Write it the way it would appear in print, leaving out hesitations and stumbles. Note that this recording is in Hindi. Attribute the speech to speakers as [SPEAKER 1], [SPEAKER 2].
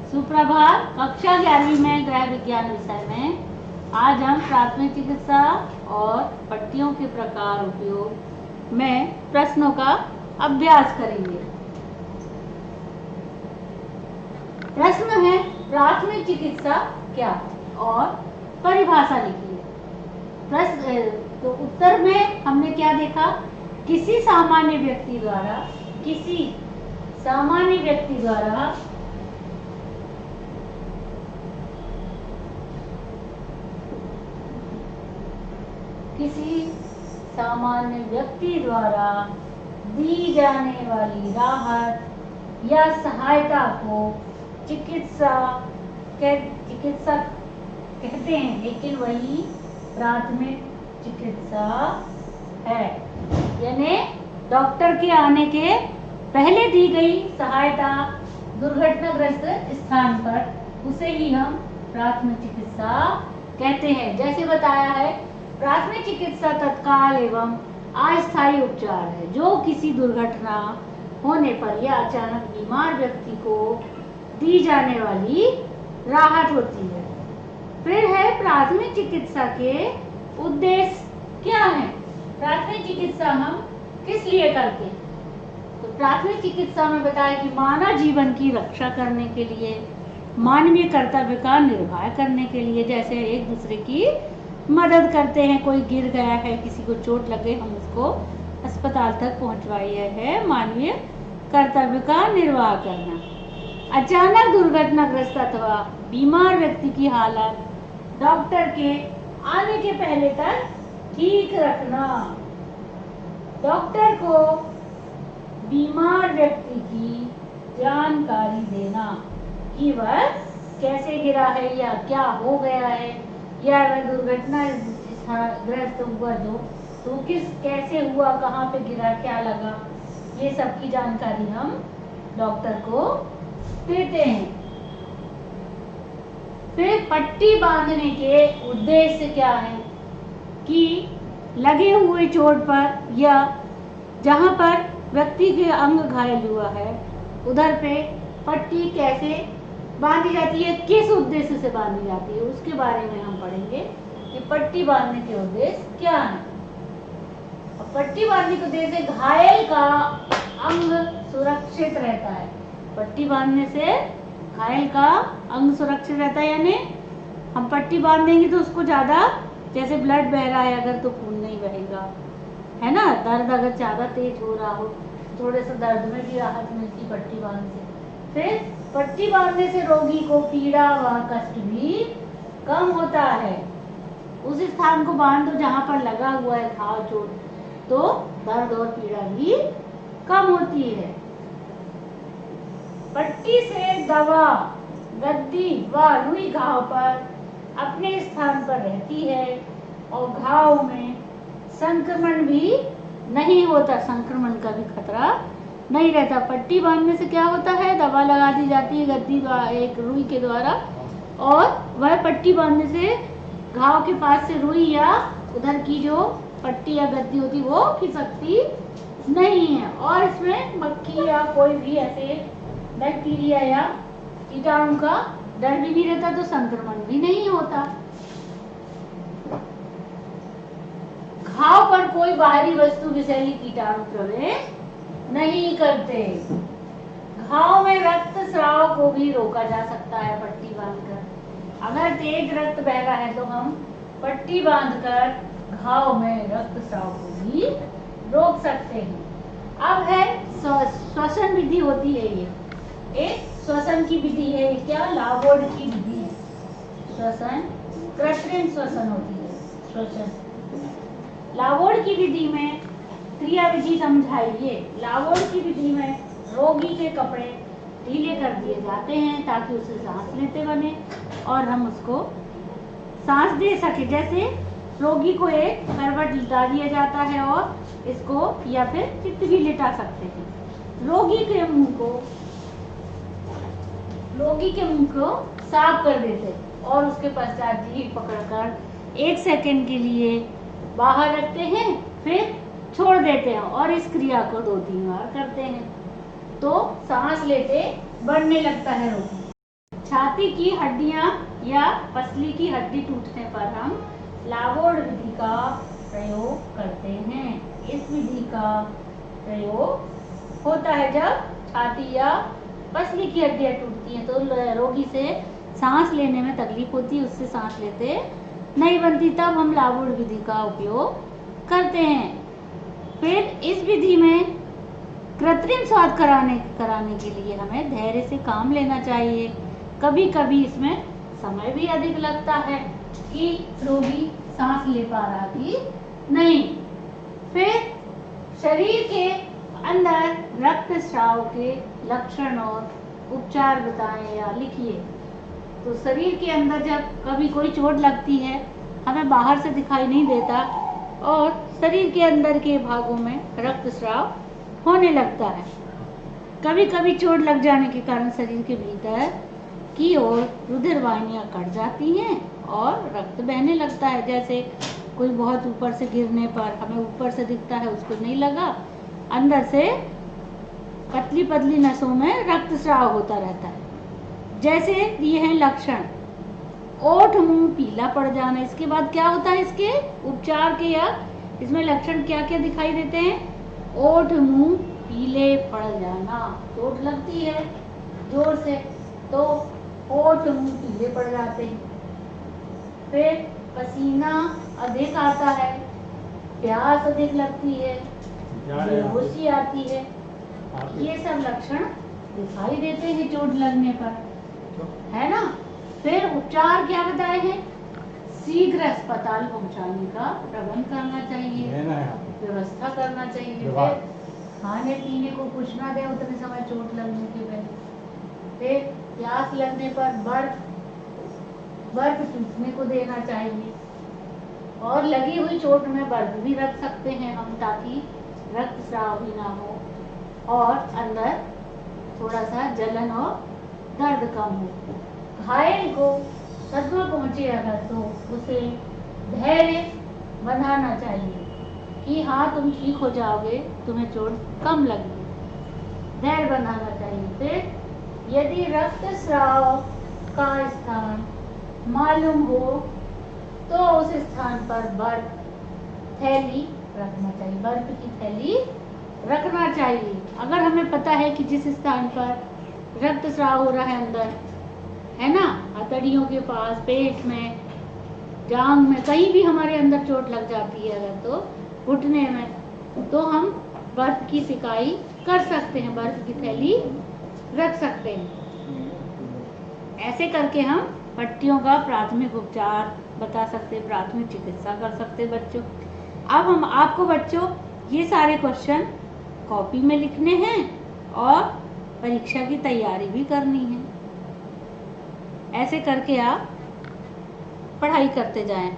[SPEAKER 1] सुप्रभात। कक्षा 11वीं में गृह विज्ञान विषय में आज हम प्राथमिक चिकित्सा और पट्टियों के प्रकार उपयोग में प्रश्नों का अभ्यास करेंगे। प्रश्न है, प्राथमिक चिकित्सा क्या और परिभाषा लिखिए। प्रश्न तो उत्तर में हमने क्या देखा, किसी सामान्य व्यक्ति द्वारा किसी सामान्य व्यक्ति द्वारा दी जाने वाली राहत या सहायता को चिकित्सक कहते हैं, लेकिन वही प्राथमिक चिकित्सा है। यानी डॉक्टर के आने के पहले दी गई सहायता दुर्घटनाग्रस्त स्थान पर, उसे ही हम प्राथमिक चिकित्सा कहते हैं। जैसे बताया है, प्राथमिक चिकित्सा तत्काल एवं अस्थायी उपचार है जो किसी दुर्घटना होने पर या अचानक बीमार व्यक्ति को दी जाने वाली राहत होती है। फिर है, प्राथमिक चिकित्सा के उद्देश्य क्या है। प्राथमिक चिकित्सा हम किस लिए करते हैं? तो प्राथमिक चिकित्सा में बताया कि मानव जीवन की रक्षा करने के लिए, मानवीय कर्तव्य का निर्वाह करने के लिए, जैसे एक दूसरे की मदद करते हैं, कोई गिर गया है, किसी को चोट लगे, हम उसको अस्पताल तक पहुंचवाए है, मानवीय कर्तव्य का निर्वाह करना। अचानक दुर्घटनाग्रस्त अथवा बीमार व्यक्ति की हालत डॉक्टर के आने के पहले तक ठीक रखना। डॉक्टर को बीमार व्यक्ति की जानकारी देना कि वह कैसे गिरा है या क्या हो गया है, या वह दुर्घटनाग्रस्त हुआ तो कैसे हुआ, कहाँ पे गिरा, क्या लगा, ये सब की जानकारी हम डॉक्टर को देते हैं। फिर पट्टी बांधने के उद्देश्य क्या है कि लगे हुए चोट पर या जहाँ पर व्यक्ति के अंग घायल हुआ है उधर पे पट्टी कैसे बांधी जाती है, किस उद्देश्य से बांधी जाती है, उसके बारे में हम पढ़ेंगे कि पट्टी बांधने के उद्देश्य क्या है। और पट्टी बांधने के उद्देश्य घायल का अंग सुरक्षित रहता है। पट्टी बांधने से घायल का अंग सुरक्षित रहता है, यानी हम पट्टी बांध देंगे तो उसको ज्यादा, जैसे ब्लड बह रहा है अगर तो खून नहीं बहेगा, है ना। दर्द अगर ज्यादा तेज हो रहा हो, थोड़े से दर्द में भी राहत मिलती पट्टी बांधने से। फिर पट्टी बांधने से रोगी को पीड़ा व कष्ट भी कम होता है। उस स्थान को बांध दो जहाँ पर लगा हुआ है घाव, चोट, तो दर्द और पीड़ा भी कम होती है। पट्टी से दवा, गद्दी व रुई घाव पर अपने स्थान पर रहती है और घाव में संक्रमण भी नहीं होता, संक्रमण का भी खतरा नहीं रहता। पट्टी बांधने से क्या होता है, दवा लगा दी जाती है गद्दी एक रुई के द्वारा, और वह पट्टी बांधने से घाव के पास से रुई या उधर की जो पट्टी या गद्दी होती वो खिसकती नहीं है, और इसमें मक्खी या कोई भी ऐसे बैक्टीरिया या कीटाणु का डर भी नहीं रहता, तो संक्रमण भी नहीं होता। घाव पर कोई बाहरी वस्तु विषैली कीटाणु प्रवेश नहीं करते। घाव में रक्त स्राव को भी रोका जा सकता है पट्टी बांधकर। अगर तेज रक्त बह रहा है तो हम पट्टी बांधकर घाव में रक्त स्राव को भी रोक सकते हैं। अब है श्वसन विधि होती है, ये एक श्वसन की विधि है, क्या लाबोर्ड की विधि है। श्वसन कृत्रिम श्वसन होती है। श्वसन लाबोर्ड की विधि में क्रिया विधि समझाइए। लाबोर्ड की विधि में रोगी के कपड़े ढीले कर दिए जाते हैं ताकि उसे सांस लेते बने और हम उसको सांस दे सके। जैसे रोगी को एक करवट लिटा दिया जाता है और इसको या फिर चित्त भी लिटा सकते हैं। रोगी के मुंह को साफ कर देते और उसके पश्चात जीभ पकड़कर 1 सेकंड के लिए बाहर रखते हैं, फिर छोड़ देते हैं और इस क्रिया को 2-3 बार करते हैं तो सांस लेते बढ़ने लगता है रोगी। छाती की हड्डियां या पसली की हड्डी टूटने पर हम लावोड विधि का प्रयोग करते हैं। इस विधि का प्रयोग होता है जब छाती या पसली की हड्डियां टूटती हैं तो रोगी से सांस लेने में तकलीफ होती है, उससे सांस लेते नहीं बनती, तब हम लावोड विधि का उपयोग करते हैं। फिर इस विधि में कृत्रिम स्वाद कराने के लिए हमें धैर्य से काम लेना चाहिए। कभी कभी इसमें समय भी अधिक लगता है कि रोगी सांस ले पा रहा कि नहीं। फिर शरीर के अंदर रक्तस्राव के लक्षण और उपचार बताएं या लिखिए। तो शरीर के अंदर जब कभी कोई चोट लगती है, हमें बाहर से दिखाई नहीं देता और शरीर के अंदर के भागों में रक्तस्राव होने लगता है। कभी कभी चोट लग जाने के कारण शरीर के भीतर की ओर रुधिर वाहिनियां कट जाती हैं और रक्त बहने लगता है। जैसे कोई बहुत ऊपर से गिरने पर हमें ऊपर से दिखता है, उसको नहीं लगा, अंदर से पतली पतली नसों में रक्तस्राव होता रहता है। जैसे ये हैं लक्षण, ओठ मुंह पीला पड़ जाना। इसके बाद क्या होता है, इसके उपचार के या इसमें लक्षण क्या क्या दिखाई देते हैं? ओठ मुंह पीले पड़ जाना, चोट लगती है जोर से तो ओठ मुंह पीले पड़ जाते हैं। फिर पसीना अधिक आता है, प्यास अधिक लगती है, बेहोशी आती है, ये सब लक्षण दिखाई देते हैं चोट लगने पर, है ना। फिर उपचार क्या बताए हैं? शीघ्र अस्पताल पहुंचाने का प्रबंध करना चाहिए, व्यवस्था करना चाहिए। फिर खाने पीने को कुछ ना दे उतने समय चोट लगने के पहले। फिर प्यास लगने पर बर्फ चूसने को देना चाहिए और लगी हुई चोट में बर्फ भी रख सकते हैं हम, ताकि रक्तस्राव भी ना हो और अंदर थोड़ा सा जलन और दर्द कम हो। घायल को सदमा पहुंचे अगर तो उसे धैर्य बनाना चाहिए कि हाँ तुम ठीक हो जाओगे, तुम्हें चोट कम लगेगी, धैर्य बनाना चाहिए। फिर यदि रक्तस्राव का स्थान मालूम हो तो उस स्थान पर बर्फ थैली रखना चाहिए, बर्फ की थैली रखना चाहिए। अगर हमें पता है कि जिस स्थान पर रक्तस्राव हो रहा है अंदर, है ना, हथेलियों के पास, पेट में, जांघ में, कहीं भी हमारे अंदर चोट लग जाती है अगर, तो घुटने में, तो हम बर्फ की सिकाई कर सकते हैं, बर्फ की थैली रख सकते हैं। ऐसे करके हम पट्टियों का प्राथमिक उपचार बता सकते, प्राथमिक चिकित्सा कर सकते बच्चों। अब हम आपको बच्चों ये सारे क्वेश्चन कॉपी में लिखने हैं और परीक्षा की तैयारी भी करनी है। ऐसे करके आप पढ़ाई करते जाएं।